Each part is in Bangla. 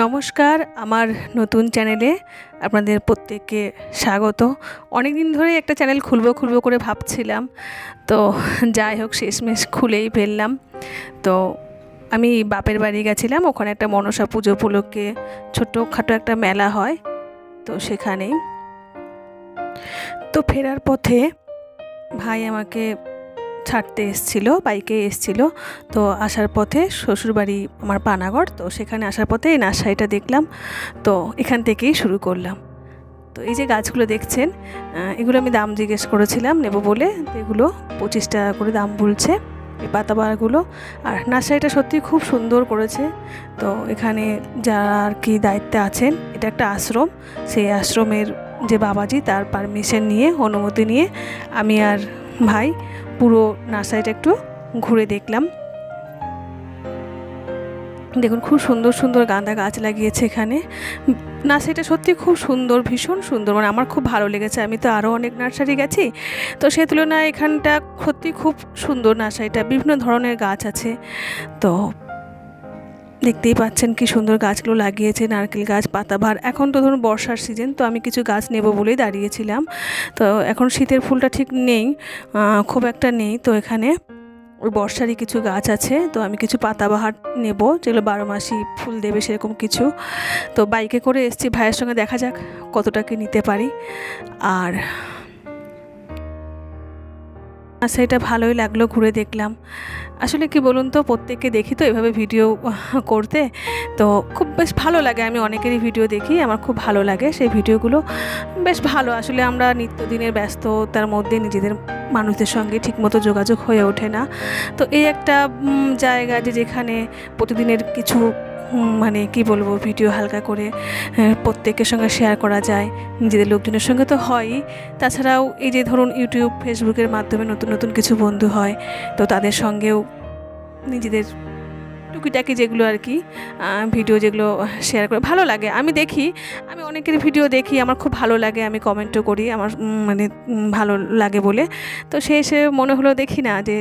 নমস্কার, আমার নতুন চ্যানেলে আপনাদের প্রত্যেককে স্বাগত। অনেক দিন ধরে একটা চ্যানেল খুলবো করে ভাবছিলাম, তো যাই হোক শেষমেশ খুলেই ফেললাম। তো আমি বাপের বাড়ি গেছিলাম, ওখানে একটা মনসা পুজো উপলক্ষে ছোটোখাটো একটা মেলা হয়, তো সেখানেই। তো ফেরার পথে ভাই আমাকে ছাড়তে এসেছিলো, বাইকে এসেছিলো। তো আসার পথে শ্বশুরবাড়ি আমার পানাগড়, তো সেখানে আসার পথে এই নার্সারিটা দেখলাম, তো এখান থেকেই শুরু করলাম। তো এই যে গাছগুলো দেখছেন, এগুলো আমি দাম জিজ্ঞেস করেছিলাম নেব বলে, এগুলো 25 টাকা করে দাম বলছে এই পাতাবাহারগুলো। আর নার্সারিটা সত্যি খুব সুন্দর করেছে। তো এখানে যারা আর কি দায়িত্বে আছেন, এটা একটা আশ্রম, সেই আশ্রমের যে বাবাজি তার পারমিশন নিয়ে, অনুমতি নিয়ে আমি আর ভাই পুরো নার্সারিটা একটু ঘুরে দেখলাম। দেখুন খুব সুন্দর সুন্দর গাঁদা গাছ লাগিয়েছে এখানে। নার্সারিটা সত্যি খুব সুন্দর, ভীষণ সুন্দর, মানে আমার খুব ভালো লেগেছে। আমি তো আরও অনেক নার্সারি গেছি, তো সে তুলনায় এখানটা সত্যি খুব সুন্দর নার্সারিটা। বিভিন্ন ধরনের গাছ আছে, তো দেখতেই পাচ্ছেন কি সুন্দর গাছগুলো লাগিয়েছে, নারকেল গাছ, পাতাবাহার। এখন তো ধরুন বর্ষার সিজন, তো আমি কিছু গাছ নেব বলেই দাঁড়িয়েছিলাম। তো এখন শীতের ফুলটা ঠিক নেই, খুব একটা নেই। তো এখানে ওই বর্ষারই কিছু গাছ আছে, তো আমি কিছু পাতাবাহার নেব যেগুলো 12 মাসই ফুল দেবে সেরকম কিছু। তো বাইকে করে এসেছি, ভাইয়ের সঙ্গে দেখা যাক কতটা কি নিতে পারি। আর সেটা ভালোই লাগলো, ঘুরে দেখলাম। আসলে কি বলুন তো, প্রত্যেককে দেখি তো এভাবে ভিডিও করতে, তো খুব বেশ ভালো লাগে। আমি অনেকেরই ভিডিও দেখি, আমার খুব ভালো লাগে সেই ভিডিওগুলো, বেশ ভালো। আসলে আমরা নিত্যদিনের ব্যস্ততার মধ্যে নিজেদের মানুষদের সঙ্গে ঠিকমতো যোগাযোগ হয়ে ওঠে না। তো এই একটা জায়গা যেখানে প্রতিদিনের কিছু মানে কি বলবো, ভিডিও হালকা করে প্রত্যেকের সঙ্গে শেয়ার করা যায়, নিজেদের লোকজনের সঙ্গে তো হয়ই, তাছাড়াও এই যে ধরুন ইউটিউব, ফেসবুকের মাধ্যমে নতুন নতুন কিছু বন্ধু হয়, তো তাদের সঙ্গেও নিজেদের টুকিটাকি যেগুলো আর কি ভিডিও যেগুলো শেয়ার করে ভালো লাগে। আমি দেখি, আমি অনেকের ভিডিও দেখি, আমার খুব ভালো লাগে, আমি কমেন্টও করি, আমার মানে ভালো লাগে বলে। তো সেই হিসেবে মনে হলো দেখি না যে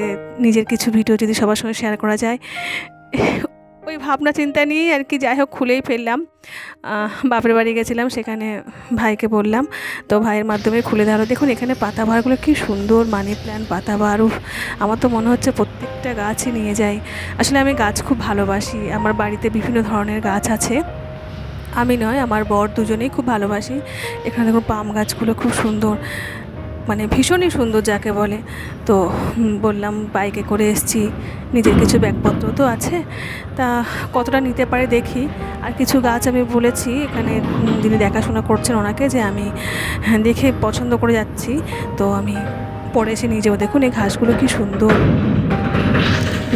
নিজের কিছু ভিডিও যদি সবার সঙ্গে শেয়ার করা যায়, ওই ভাবনা চিন্তা নিয়েই আর কি। যাই হোক খুলেই ফেললাম। বাপের বাড়ি গেছিলাম, সেখানে ভাইকে বললাম, তো ভাইয়ের মাধ্যমে খুলে ধরো। দেখুন এখানে পাতাবাহারগুলো কী সুন্দর, মানি প্ল্যান্ট, পাতাবাহার। আমার তো মনে হচ্ছে প্রত্যেকটা গাছই নিয়ে যাই। আসলে আমি গাছ খুব ভালোবাসি, আমার বাড়িতে বিভিন্ন ধরনের গাছ আছে। আমি নয়, আমার বর দুজনেই খুব ভালোবাসি। এখানে দেখুন পাম গাছগুলো খুব সুন্দর, মানে ভীষণই সুন্দর যাকে বলে। তো বললাম বাইকে করে এসেছি, নিজের কিছু ব্যাগপত্র তো আছে, তা কতটা নিতে পারে দেখি। আর কিছু গাছ আমি বলেছি এখানে যিনি দেখাশোনা করছেন ওনাকে, যে আমি দেখে পছন্দ করে যাচ্ছি, তো আমি পরে এসে নিয়ে যাবো। দেখুন এই ঘাসগুলো কি সুন্দর,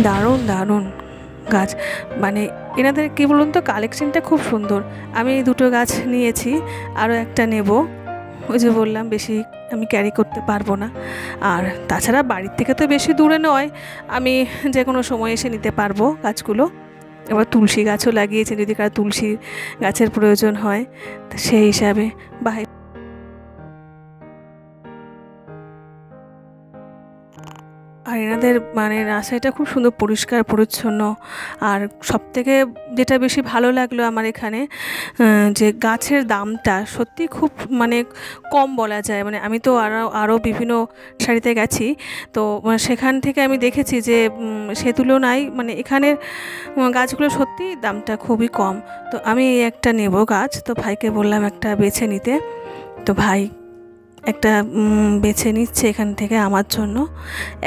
দারুণ দারুণ গাছ। মানে এনাদের কী বলুন তো, কালেকশনটা খুব সুন্দর। আমি এই দুটো গাছ নিয়েছি, আরও একটা নেব। ওই যে বললাম বেশি আমি ক্যারি করতে পারবো না। আর তাছাড়া বাড়ির থেকে তো বেশি দূরে নয়, আমি যে কোনো সময় এসে নিতে পারবো গাছগুলো। এবার তুলসী গাছও লাগিয়েছে, যদি কারো তুলসী গাছের প্রয়োজন হয় সেই হিসাবে। বা আর এনাদের মানে রাস্তাটা খুব সুন্দর, পরিষ্কার পরিচ্ছন্ন। আর সবথেকে যেটা বেশি ভালো লাগলো আমার এখানে, যে গাছের দামটা সত্যি খুব মানে কম বলা যায়। মানে আমি তো আরও বিভিন্ন শাড়িতে গেছি, তো সেখান থেকে আমি দেখেছি যে সে তুলনায় মানে এখানের গাছগুলো সত্যি দামটা খুবই কম। তো আমি এই একটা নেব গাছ, তো ভাইকে বললাম একটা বেছে নিতে। তো ভাই একটা বেছে নিচ্ছে এখান থেকে আমার জন্য।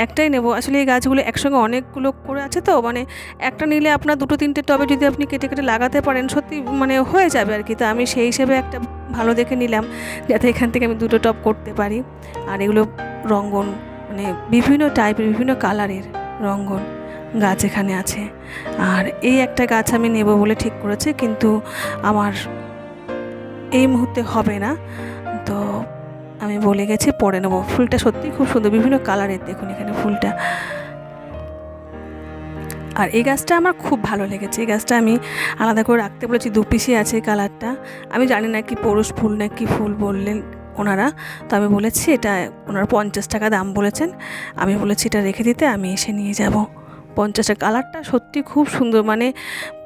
একটাই নেব, আসলে এই গাছগুলো একসঙ্গে অনেকগুলো করে আছে, তো মানে একটা নিলে আপনার 2-3টে টবে যদি আপনি কেটে কেটে লাগাতে পারেন, সত্যি মানে হয়ে যাবে আর কি। তো আমি সেই হিসেবে একটা ভালো দেখে নিলাম, যাতে এখান থেকে আমি 2টো টব করতে পারি। আর এগুলো রঙ্গন, মানে বিভিন্ন টাইপের, বিভিন্ন কালারের রঙ্গন গাছ এখানে আছে। আর এই একটা গাছ আমি নেব বলে ঠিক করেছি, কিন্তু আমার এই মুহূর্তে হবে না, তো আমি বলে গেছি পরে নেবো। ফুলটা সত্যি খুব সুন্দর, বিভিন্ন কালারের, দেখুন এখানে ফুলটা। আর এই গাছটা আমার খুব ভালো লেগেছে, এই গাছটা আমি আলাদা করে রাখতে বলেছি, 2 পিসই আছে কালারটা। আমি জানি না কি পরশ ফুল না কি ফুল বললেন ওনারা, তো আমি বলেছি এটা ওনারা 50 টাকা দাম বলেছেন। আমি বলেছি এটা রেখে দিতে, আমি এসে নিয়ে যাব। 50 কালারটা সত্যি খুব সুন্দর, মানে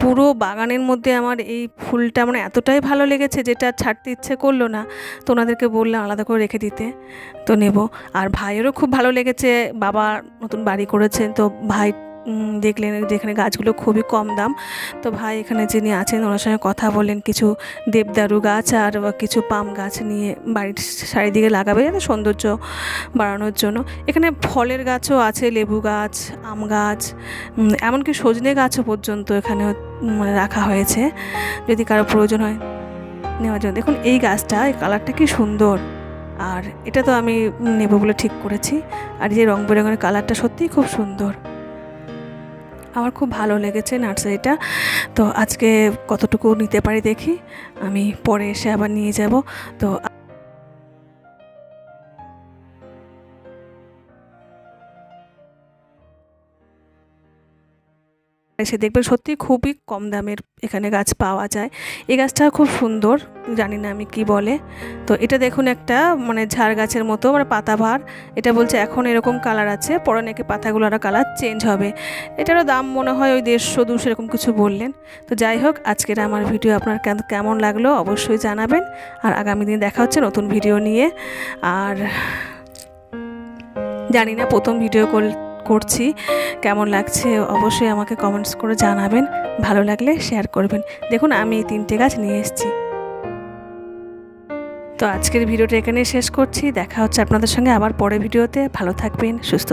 পুরো বাগানের মধ্যে আমার এই ফুলটা মানে এতটাই ভালো লেগেছে যেটা ছাড়তে ইচ্ছে করলো না। তো ওনাদেরকে বললাম আলাদা করে রেখে দিতে, তো নেব। আর ভাইয়েরও খুব ভালো লেগেছে, বাবা নতুন বাড়ি করেছেন, তো ভাই দেখলেন যেখানে গাছগুলো খুবই কম দাম, তো ভাই এখানে যিনি আছেন ওনার সঙ্গে কথা বললেন কিছু দেবদারু গাছ আর কিছু পাম গাছ নিয়ে বাড়ির চারিদিকে লাগাবে যাতে সৌন্দর্য বাড়ানোর জন্য। এখানে ফলের গাছও আছে, লেবু গাছ, আম গাছ, এমনকি সজনে গাছও পর্যন্ত এখানে মানে রাখা হয়েছে যদি কারো প্রয়োজন হয় নেওয়ার জন্য। দেখুন এই গাছটা, এই কালারটা কি সুন্দর, আর এটা তো আমি নেব বলে ঠিক করেছি। আর এই যে রং বেরঙের কালারটা সত্যিই খুব সুন্দর, আমার খুব ভালো লেগেছে নার্সারিটা। তো আজকে কতটুকু নিতে পারি দেখি, আমি পরে এসে আবার নিয়ে যাব। তো এসে দেখবেন সত্যি খুবই কম দামের এখানে গাছ পাওয়া যায়। এই গাছটা খুব সুন্দর, জানি না আমি কি বলে। তো এটা দেখুন একটা মানে ঝাড় গাছের মতো, মানে পাতাভার। এটা বলছে এখন এরকম কালার আছে, পরে নাকি পাতাগুলো আরও কালার চেঞ্জ হবে। এটারও দাম মনে হয় ওই 150-200 এরকম কিছু বললেন। তো যাই হোক, আজকের আমার ভিডিও আপনার কেমন লাগলো অবশ্যই জানাবেন। আর আগামী দিনে দেখা হচ্ছে নতুন ভিডিও নিয়ে। আর জানি না প্রথম ভিডিও করছি, কেমন লাগছে অবশ্যই আমাকে কমেন্টস করে জানাবেন, ভালো লাগলে শেয়ার করবেন। দেখুন আমি এই 3টে গাছ নিয়ে এসেছি। তো আজকের ভিডিওটা এখানে শেষ করছি, দেখা হচ্ছে আপনাদের সঙ্গে আবার পরের ভিডিওতে। ভালো থাকবেন, সুস্থ থাকবেন।